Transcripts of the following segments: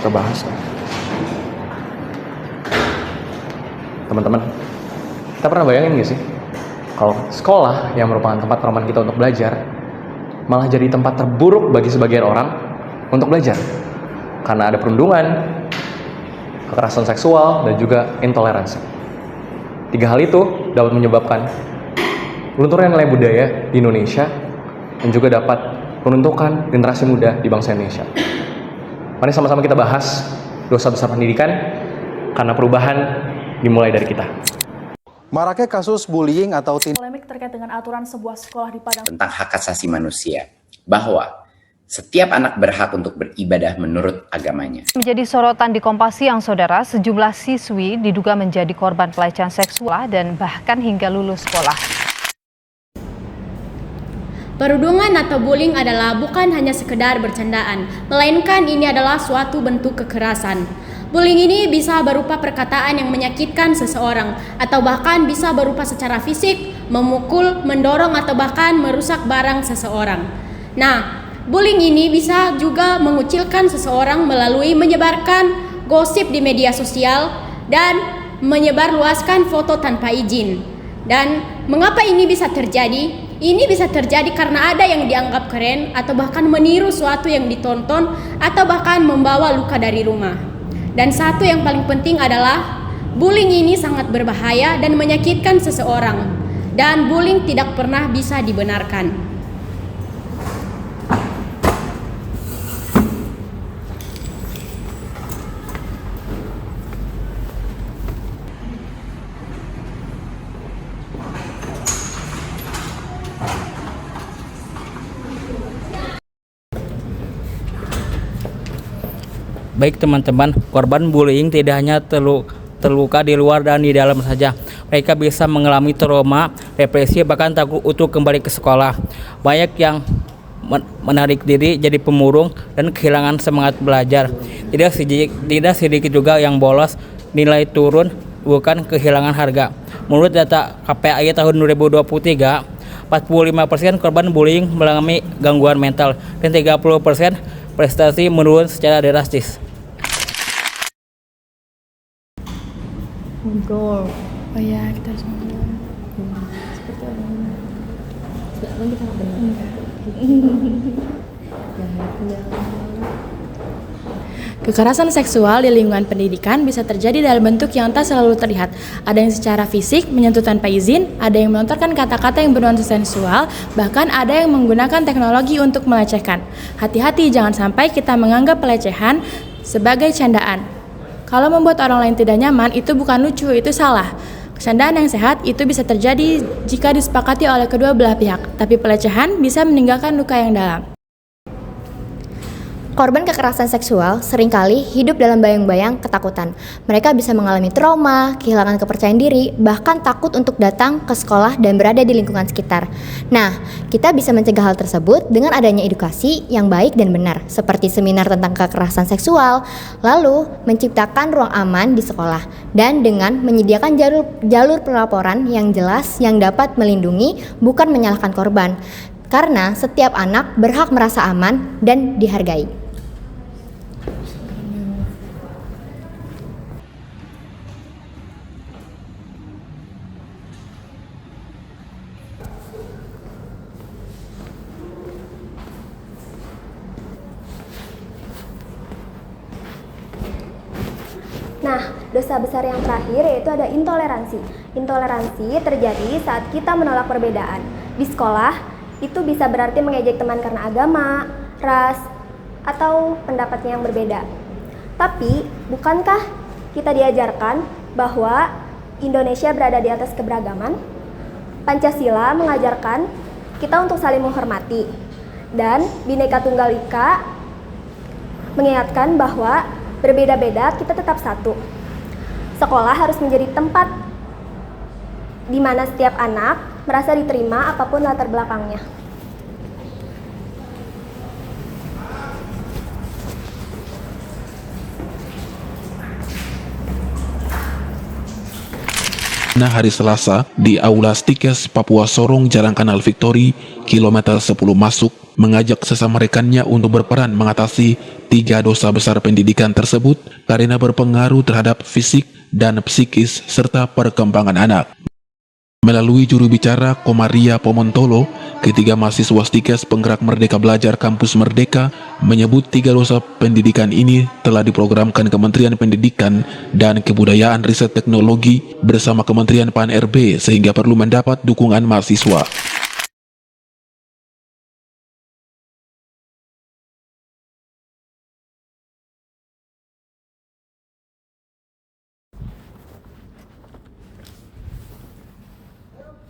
kita bahas. Teman-teman, kita pernah bayangin gak sih kalau sekolah yang merupakan tempat pedoman kita untuk belajar malah jadi tempat terburuk bagi sebagian orang untuk belajar karena ada perundungan, kekerasan seksual, dan juga intoleransi. 3 hal itu dapat menyebabkan lunturnya nilai budaya di Indonesia dan juga dapat menentukan generasi muda di bangsa Indonesia. Mari sama-sama kita bahas dosa besar pendidikan karena perubahan dimulai dari kita. Maraknya kasus bullying atau polemik terkait dengan aturan sebuah sekolah di Padang tentang hak asasi manusia, bahwa setiap anak berhak untuk beribadah menurut agamanya. Menjadi sorotan di Kompas Siang, Saudara, sejumlah siswi diduga menjadi korban pelecehan seksual dan bahkan hingga lulus sekolah. Perundungan atau bullying adalah bukan hanya sekedar bercandaan, melainkan ini adalah suatu bentuk kekerasan. Bullying ini bisa berupa perkataan yang menyakitkan seseorang, atau bahkan bisa berupa secara fisik, memukul, mendorong, atau bahkan merusak barang seseorang. Nah, bullying ini bisa juga mengucilkan seseorang melalui menyebarkan gosip di media sosial dan menyebarluaskan foto tanpa izin. Dan mengapa ini bisa terjadi? Ini bisa terjadi karena ada yang dianggap keren atau bahkan meniru suatu yang ditonton atau bahkan membawa luka dari rumah. Dan satu yang paling penting adalah bullying ini sangat berbahaya dan menyakitkan seseorang. Dan bullying tidak pernah bisa dibenarkan. Baik teman-teman, korban bullying tidak hanya terluka di luar dan di dalam saja. Mereka bisa mengalami trauma, depresi, bahkan takut untuk kembali ke sekolah. Banyak yang menarik diri jadi pemurung dan kehilangan semangat belajar. Tidak sedikit juga yang bolos, nilai turun, bukan kehilangan harga. Menurut data KPAI tahun 2023, 45% korban bullying mengalami gangguan mental dan 30% prestasi menurun secara drastis. ngobrol. Oh ya, kita harus ngobrol. Seperti orang. Sekarang kita Kekerasan seksual di lingkungan pendidikan bisa terjadi dalam bentuk yang tak selalu terlihat. Ada yang secara fisik menyentuh tanpa izin, ada yang melontarkan kata-kata yang bernuansa sensual, bahkan ada yang menggunakan teknologi untuk melecehkan. Hati-hati, jangan sampai kita menganggap pelecehan sebagai candaan. Kalau membuat orang lain tidak nyaman, itu bukan lucu, itu salah. Candaan yang sehat itu bisa terjadi jika disepakati oleh kedua belah pihak, tapi pelecehan bisa meninggalkan luka yang dalam. Korban kekerasan seksual seringkali hidup dalam bayang-bayang ketakutan. Mereka bisa mengalami trauma, kehilangan kepercayaan diri, bahkan takut untuk datang ke sekolah dan berada di lingkungan sekitar. Nah, kita bisa mencegah hal tersebut dengan adanya edukasi yang baik dan benar, seperti seminar tentang kekerasan seksual, lalu menciptakan ruang aman di sekolah, dan dengan menyediakan jalur pelaporan yang jelas yang dapat melindungi, bukan menyalahkan korban. Karena setiap anak berhak merasa aman dan dihargai. Nah, dosa besar yang terakhir yaitu ada intoleransi. Intoleransi terjadi saat kita menolak perbedaan. Di sekolah, itu bisa berarti mengejek teman karena agama, ras, atau pendapatnya yang berbeda. Tapi, bukankah kita diajarkan bahwa Indonesia berada di atas keberagaman? Pancasila mengajarkan kita untuk saling menghormati. Dan Bhinneka Tunggal Ika mengingatkan bahwa berbeda-beda kita tetap satu. Sekolah harus menjadi tempat di mana setiap anak merasa diterima apapun latar belakangnya. hari Selasa di Aula Stikes Papua Sorong Jalan Kanal Victory, kilometer 10 masuk, mengajak sesama rekannya untuk berperan mengatasi 3 dosa besar pendidikan tersebut karena berpengaruh terhadap fisik dan psikis serta perkembangan anak. Melalui juru bicara Komaria Pomontolo, ketiga mahasiswa Stikes penggerak Merdeka Belajar Kampus Merdeka menyebut 3 dosa pendidikan ini telah diprogramkan Kementerian Pendidikan dan Kebudayaan Riset Teknologi bersama Kementerian PAN-RB sehingga perlu mendapat dukungan mahasiswa.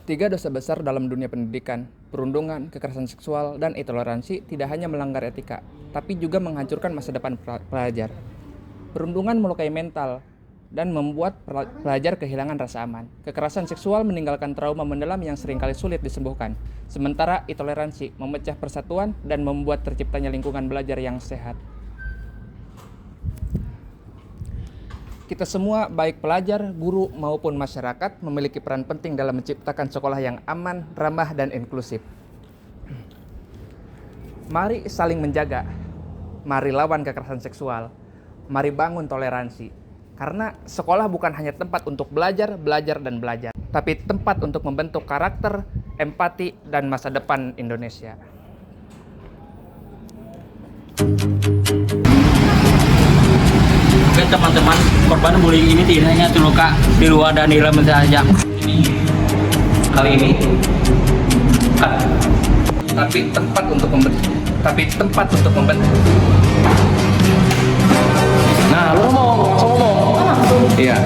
Tiga dosa besar dalam dunia pendidikan, perundungan, kekerasan seksual, dan intoleransi tidak hanya melanggar etika, tapi juga menghancurkan masa depan pelajar. Perundungan melukai mental dan membuat pelajar kehilangan rasa aman. Kekerasan seksual meninggalkan trauma mendalam yang seringkali sulit disembuhkan. Sementara intoleransi memecah persatuan dan membuat terciptanya lingkungan belajar yang sehat. Kita semua, baik pelajar, guru, maupun masyarakat, memiliki peran penting dalam menciptakan sekolah yang aman, ramah, dan inklusif. Mari saling menjaga, mari lawan kekerasan seksual, mari bangun toleransi. Karena sekolah bukan hanya tempat untuk belajar, dan belajar, tapi tempat untuk membentuk karakter, empati, dan masa depan Indonesia. Oke teman-teman, korban bullying ini tidak hanya terluka di luar dan di dalam saja. Kali ini, tapi tempat untuk membentuk. Nah, lu ngomong, langsung ngomong. Iya.